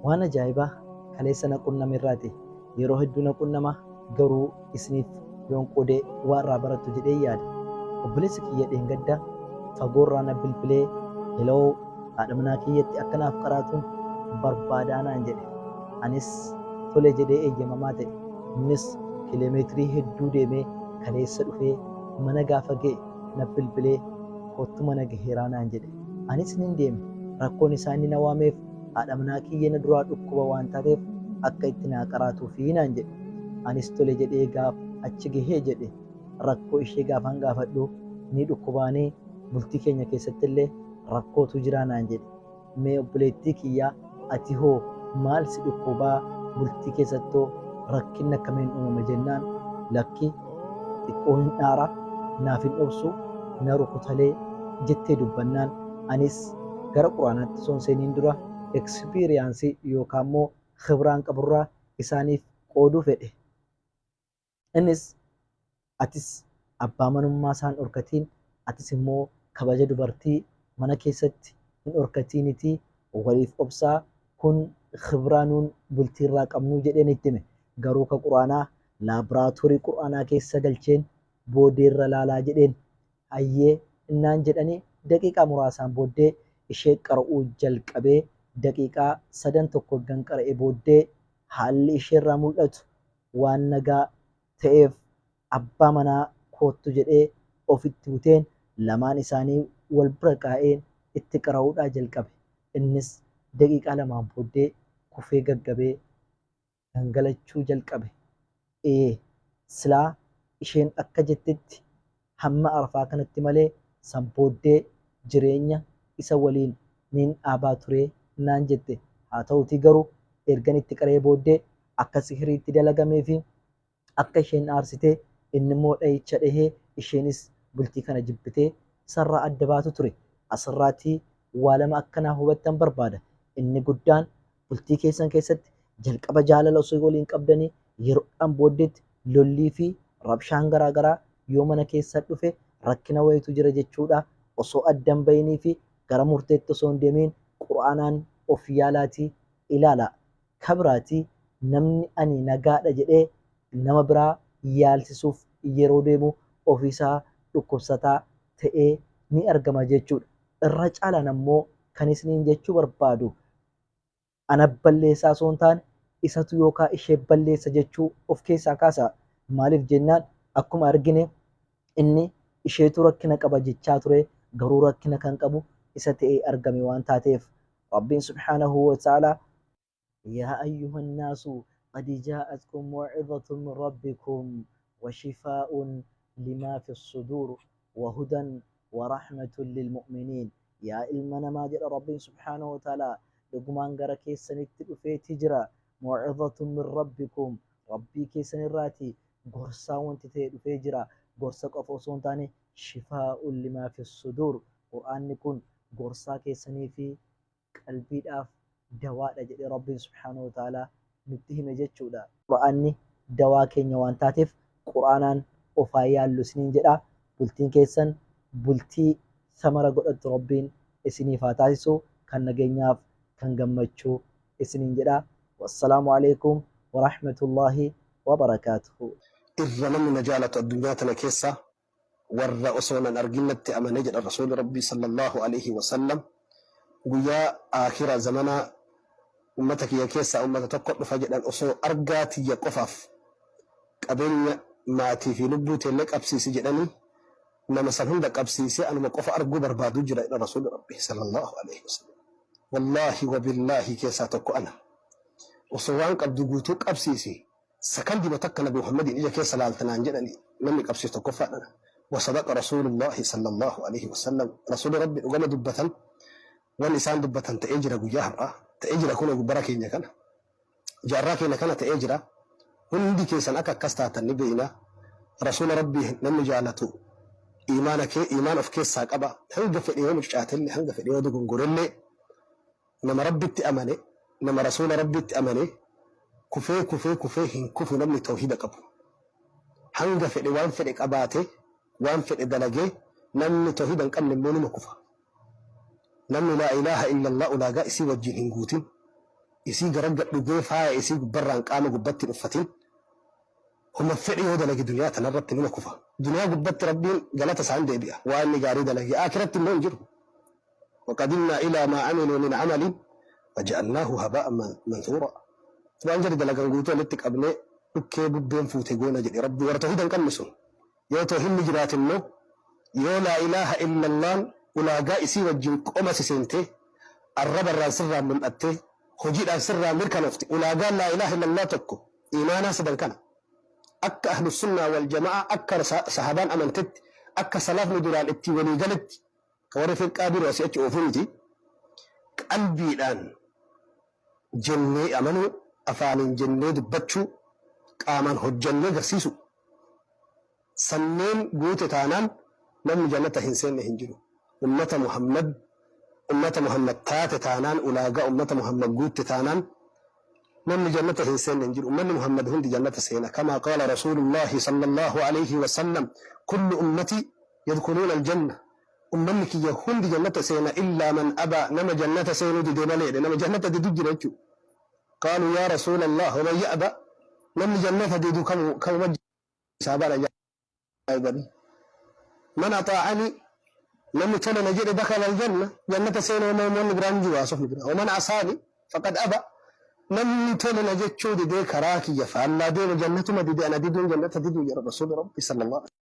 waan ajaa'ibaa kaleessa naquun namirraati yeroo hedduu naquun nama garuu isiniif yoon qodee waan irraa barattu jedhee yaada. Obboleessi kiyya dheengadda fagoorraa na bilbilee heloo haadha manaa kiyyatti akkanaaf qaraatuun barbaadaa naan jedhe. Anis tole jedhee eeyyamamaa ta'e. Innis kiiloomeetirii hedduu deemee kaleessa dhufee mana gaafa ga'e na bilbilee kottu mana gaheeraa naan jedhe. Anis nin deeme rakkoon isaa inni na waameef haadha manaa kiyya na duraa dhukkuba waan taateef akka itti naa qaraatuufi naan jedhe. Anis tole jedhee gaaf achi gahee jedhe rakkoo ishee gaafan gaafadhu ni dhukkubaanii bultii keenya keessatti illee rakkootu jira naan jedhe. Mee obboleettii kiyyaa ati hoo maal si dhukkubaa bultii keessattoo rakkinni akkamiin uumama jennaan lakki xiqqoo hin dhaara naaf hin dhobsu na rukutalee jettee dubbannaan anis gara quraanaatti soon seeniin dura ekspiriyaansii yookaan immoo khibraan qaburraa isaaniif qooduu fedhe. Innis atis abbaa manummaa isaan dhorkatiin atis immoo kabaja dubartii mana keessatti hin dhorkatiinitii waliif obsaa kun khibraanuun bultiirraa qabnuu jedheen itti hime. Garuu ka quraanaa laaboraatoorii quraanaa keessa galcheen boodeerra laalaa jedheen hayyee innaan jedhanii daqiiqaa muraasaan booddee ishee qara'uu jalqabee daqiiqaa 3 gan qara'e booddee haalli isheerraa mul'atu waan nagaa ta'eef abbaa manaa koottu jedhee ofitti buteen lamaan isaanii wal bira kaa'een itti qara'uudhaa jalqabe. Innis daqiiqaa 2 booddee kufee gaggabee gangalachuu jalqabe. Silaa isheen akka jettetti hamma arfaa kanatti malee san booddee jireenya isa waliin nin dhaabaa ture naan jette. Haa ta'utii garuu ergan itti qaree booddee akka sihiriitti dalagamee fi akka isheen aarsitee inni immoo dhahicha dhahee isheenis bultii kana jibbitee sarraa adda baatu ture. Asirraatii waa lama akkanaa hubattan barbaada. Inni guddaan bultii keessan keessatti jalqaba jaalala osoo waliin qabdanii yeroodhaan booddeetti lollii fi rabshaan garaagaraa yoo mana keessa dhufe rakkina wayitu jira jechuudha. Osoo addan bayinii fi gara murteetti osoo hin deemiin quraanaan of yaalaatii ilaala. Kabiraatii namni ani nagaadha jedhee nama biraa yaalsisuuf yeroo deemu ofiisaa dhukkubsataa ta'ee ni argama jechuudha. Irra caalaan ammoo kan isiniin jechuu barbaadu ana balleessaa osoo hin taane isatu yookaan ishee balleessa jechuu of keessaa kaasa. Maaliif jennaan akkuma argine inni isheetu rakkina qaba jechaa ture garuu rakkina kan qabu isa ta'ee argame waan taateef Rabbiin subhaanahu wa ta'ala yaa ayyuhan naasu qad jaa'atkum maw'izatun min rabbikum wa shifaa'un limaa fi suduur wa hudan wa rahmatun lil mu'miniin. Yaa ilma namaa jedha Rabbiin subhaanahu wa ta'ala dhugumaan gara keessanitti dhufeeti jira maw'izatun min rabbikum rabbii keessanirraati gorsaa wanti ta'e dhufee jira. Gorsa qofa osoo hin taane shifaa'un limaa fi suduur qur'aanni kun gorsaa keessanii fi qalbiidhaaf dawaadha jedhee Rabbiin subhaanahu wa ta'ala nutti hime jechuudha. Qur'aanni dawaa keenya waan taateef qur'aanaan ofaa yaallu isiniin jedha. Bultiin keessan bultii samara godhattu Rabbiin isiniif haa taasisu. Kan nageenyaaf kan gammachuu isiniin jedha. Wassalaamu alaikum wa rahmatullahi wa barakaatuhu. irra namni na jaalatu addunyaa tana keessa warra osoo nan arginnatti amane jedha rasuuli rabbii sallallahu alaihi wasallam. Guyyaa akhiraa zamanaa ummata kiyya keessaa ummata tokko dhufa jedhan osoo argaa tiyya qofaaf qabeenya maatii fi lubbuu teelle qabsiisi jedhanii nama san hunda qabsiisee anuma qofa arguu barbaadu jira jedha rasuuli rabbii sallallahu alaihi wasallam. Wallaahi wa billaahi keessaa tokko ana osoo waan qabdu guutuu qabsiisi سكندي بتك نبي محمد إجا كيس لالتنان جدني نمي قبسي تكفانا وصدق رسول الله صلى الله عليه وسلم. رسول ربي وقال دبتن واللسان دبتن تأجر جهرة تأجر كونه بركة كان جراك إن كانت تأجر وندي كيس أكا كستات النبينا رسول ربي نمي جالته إيمانك إيمان في كيس ساقبا هنجا في اليوم الشاتل هنجا في اليوم دقون قرني نما ربي تأمني نما رسول ربي تأمني كفي كفي كفي هن كفو نمني توحيد قبو هنگا فدي وان فدي قباتي وان فدي دلقي نمني توحيدا قبل نموني مكفا نمني لا إله إلا الله لا قائسي وجه هنگوتين isii garagadhu gee faaya isii gubbarraan qaama gubbatti dhuffatin هم فعي هذا لقي دنيا تنرت من كفا دنيا قبت ربي قالت سعند بيها واني قاريد لقي آخرت من جره وقدمنا إلى ما عملوا من عمل فجعلناه هباء منثورا وان جرد لقى نقوتو لتك أبناء اوكي ببين فوتيقونا جدي ربي ورتوحيدا كمسون يو توهم جرات النو يو لا إله إلا الله ولا قائسي وجن قومس سنتي الرب الرسر من أتي خجيد السر مركا نفتي ولا قال لا إله إلا الله تكو إيمانا سدن كان أكا أهل السنة والجماعة أكا صحابان أمنتت أكا سلاف ندران اتي وليقلت كورف القابل وسيأتي أوفنتي قلبي الآن جنة أمنوا أفعل جنة دبتشو قامان هجنة قرسيسو سنين قوت تانان نم جنة هنسين هنجلو أمة محمد تات تانان أولاقا أمة محمد قوت تانان نم جنة هنسين هنجلو أمة محمد هند جنة سينا كما قال رسول الله صلى الله عليه وسلم كل أمتي يدخلون الجنة أمنك يهند جنة سينا إلا من أبى نم جنة سينا دي دينا ليه نم جنة دي دي جنة قالوا يا رسول الله ومن يأبى نم جنة دي دو كم وجه سابانا جاء من أطاعني لم يتولى نجد دخل الجنة جنة سينا ومن برانجي واسف ومن عصاني فقد أبى لم يتولى نجد شود دي كراكي يفعل لا دين جنة ما دي أنا دي دون جنة دي دون يا رسول ربي صلى الله عليه وسلم